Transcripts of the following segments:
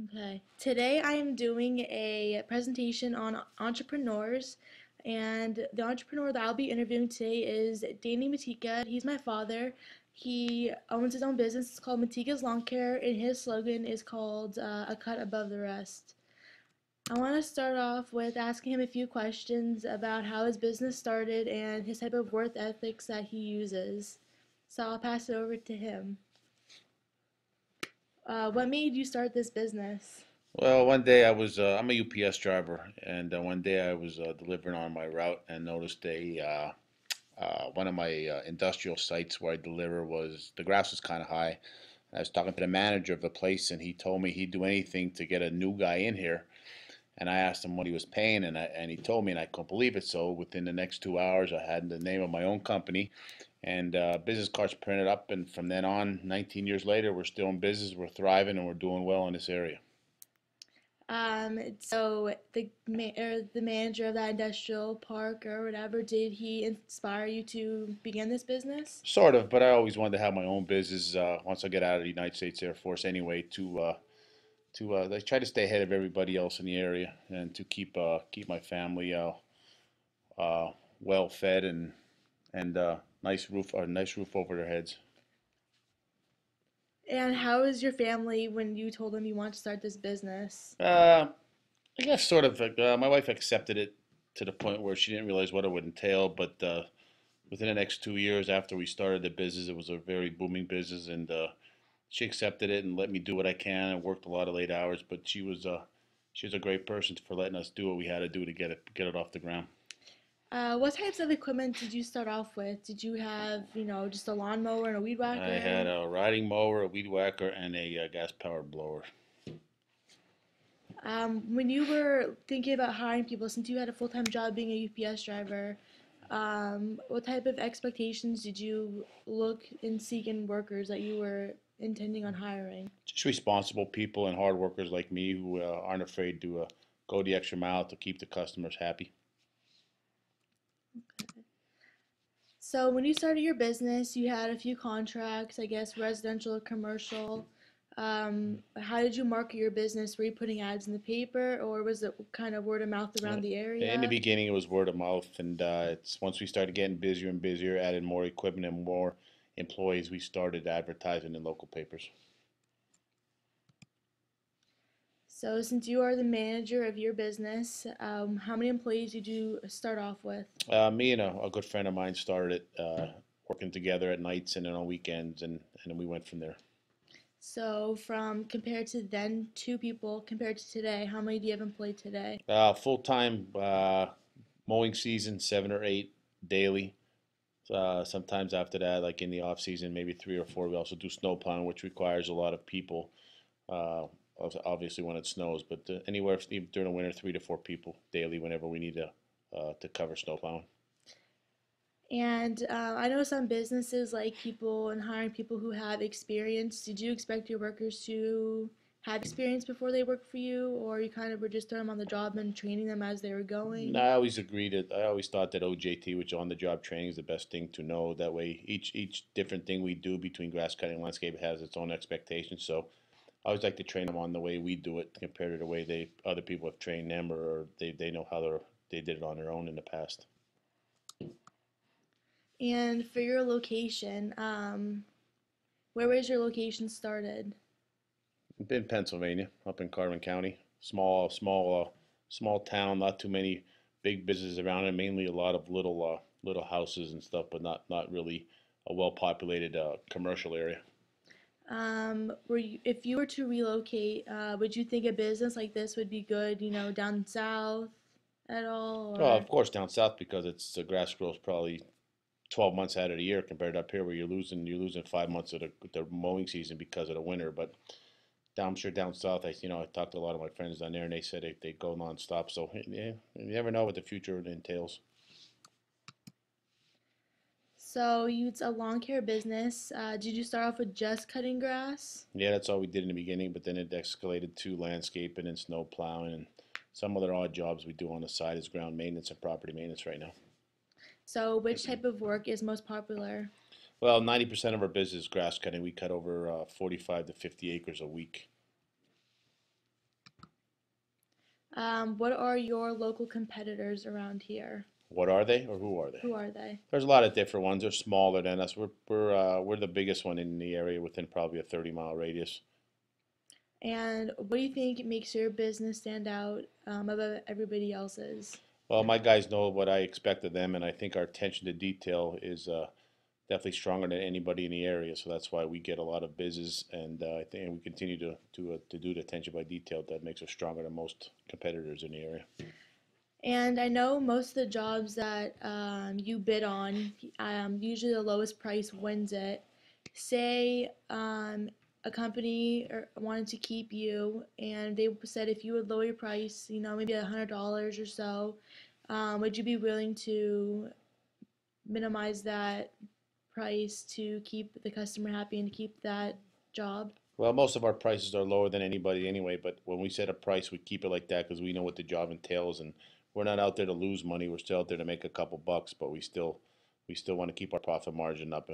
Okay. Today I am doing a presentation on entrepreneurs, and the entrepreneur that I'll be interviewing today is Danny Matika. He's my father. He owns his own business. It's called Matika's Lawn Care, and his slogan is called "A Cut Above the Rest." I want to start off with asking him a few questions about how his business started and his type of work ethics that he uses. So I'll pass it over to him. What made you start this business? Well, one day I'm a UPS driver, and one day I was delivering on my route and noticed one of my industrial sites where I deliver was the grass was kind of high. I was talking to the manager of the place, and he told me he'd do anything to get a new guy in here. And I asked him what he was paying, and he told me, and I couldn't believe it. So within the next 2 hours, I had the name of my own company, and business cards printed up. And from then on, 19 years later, we're still in business, we're thriving, and we're doing well in this area. So the manager of that industrial park or whatever, did he inspire you to begin this business? Sort of, but I always wanted to have my own business once I get out of the United States Air Force anyway. To I try to stay ahead of everybody else in the area and to keep my family uh, well fed and nice roof over their heads. And how is your family when you told them you want to start this business? Uh, I guess sort of. My wife accepted it to the point where she didn't realize what it would entail, but within the next 2 years after we started the business, it was a very booming business, and she accepted it and let me do what I can. I worked a lot of late hours, but she was a great person for letting us do what we had to do to get it off the ground. What types of equipment did you start off with? Did you have, just a lawnmower and a weed I whacker? had a riding mower, a weed whacker, and a gas powered blower. When you were thinking about hiring people, since you had a full-time job being a UPS driver, what type of expectations did you look and seek in workers that you were intending on hiring? Just responsible people and hard workers like me who aren't afraid to go the extra mile to keep the customers happy. So when you started your business, you had a few contracts, I guess residential or commercial. How did you market your business? Were you putting ads in the paper, or was it kind of word of mouth Uh, around the In the area? beginning, it was word of mouth, and it's once we started getting busier and busier, added more equipment and more employees, we started advertising in local papers. So since you are the manager of your business, how many employees did you start off with? Me and a good friend of mine started it, working together at nights and then on weekends, and then we went from there. So from compared to then, two people compared to today, how many do you have employed today? Full time mowing season, 7 or 8 daily. Sometimes after that, like in the off season, maybe 3 or 4. We also do snow plowing, which requires a lot of people. Uh, Obviously when it snows, but anywhere even during the winter, 3 to 4 people daily whenever we need to cover snow plowing. And I know some businesses like people and hiring people who have experience. Did you expect your workers to have experience before they work for you, or you kind of were just throwing them on the job and training them as they were going? I always thought that OJT, which on the job training, is the best thing to know. That way, each different thing we do between grass cutting and landscape has its own expectations. So I always like to train them on the way we do it compared to the way they other people have trained them, or they know how they did it on their own in the past. And for your location, where was your location started? In Pennsylvania, up in Carvin County, small town. Not too many big businesses around it. Mainly a lot of little houses and stuff, but not really a well populated commercial area. If you were to relocate, would you think a business like this would be good, down south at all, Well, or? of course, down south because it's the grass grows probably 12 months out of the year compared to up here where you're losing 5 months of the mowing season because of the winter. But I'm sure down south, I talked to a lot of my friends down there, and they said they go nonstop. So yeah, you never know what the future entails. So it's a lawn care business. Did you start off with just cutting grass? Yeah, that's all we did in the beginning, but then it escalated to landscaping and snow plowing and some other odd jobs we do on the side is ground maintenance and property maintenance right now. So which type of work is most popular? Well, 90% of our business is grass cutting. We cut over 45 to 50 acres a week. What are your local competitors around here? What are they, or who are they? Who are they? There's a lot of different ones. They're smaller than us. We're the biggest one in the area within probably a 30-mile radius. And what do you think makes your business stand out above everybody else's? Well, my guys know what I expect of them, and I think our attention to detail is definitely stronger than anybody in the area. So that's why we get a lot of business, and I think we continue to do the attention by detail. That makes us stronger than most competitors in the area. And I know most of the jobs that you bid on, usually the lowest price wins it. Say a company wanted to keep you, and they said if you would lower your price, maybe $100 or so, would you be willing to minimize that price to keep the customer happy and to keep that job? Well, most of our prices are lower than anybody anyway, but when we set a price, we keep it like that because we know what the job entails, and we're not out there to lose money. We're still out there to make a couple bucks, but we still want to keep our profit margin up.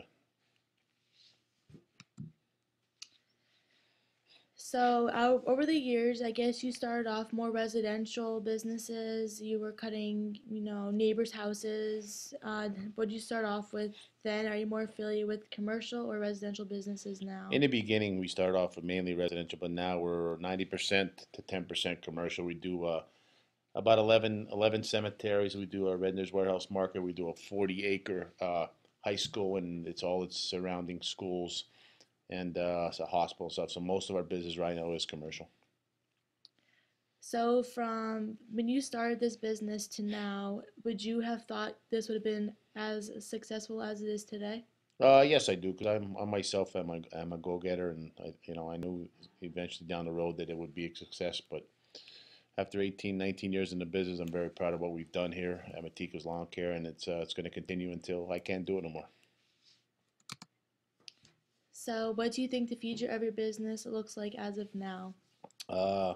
So, over the years, I guess you started off more residential businesses. You were cutting, neighbors' houses. What did you start off with then? Are you more affiliated with commercial or residential businesses In now? the beginning, we started off with mainly residential, but now we're 90% to 10% commercial. We do about 11 cemeteries. We do a Redner's Warehouse Market. We do a 40-acre high school, and it's all its surrounding schools and so hospital and stuff. So most of our business right now is commercial. So, from when you started this business to now, would you have thought this would have been as successful as it is today? Yes, I do, because I myself am a go-getter, and I knew eventually down the road that it would be a success. But after 18, 19 years in the business, I'm very proud of what we've done here at Matika's Lawn Care, and it's going to continue until I can't do it no more. So, what do you think the future of your business looks like as of now? Uh,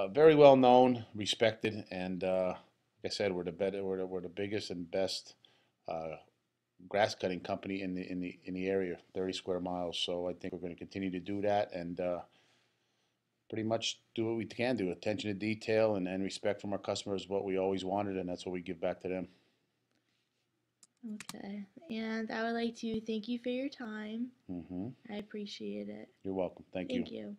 very well known, respected, and like I said, we're the biggest and best uh, grass cutting company in the area, 30 square miles. So I think we're going to continue to do that, and pretty much do what we can do. Attention to detail and respect from our customers is what we always wanted, and that's what we give back to them. Okay. And I would like to thank you for your time. Hmm. I appreciate it. You're welcome. Thank you. Thank you.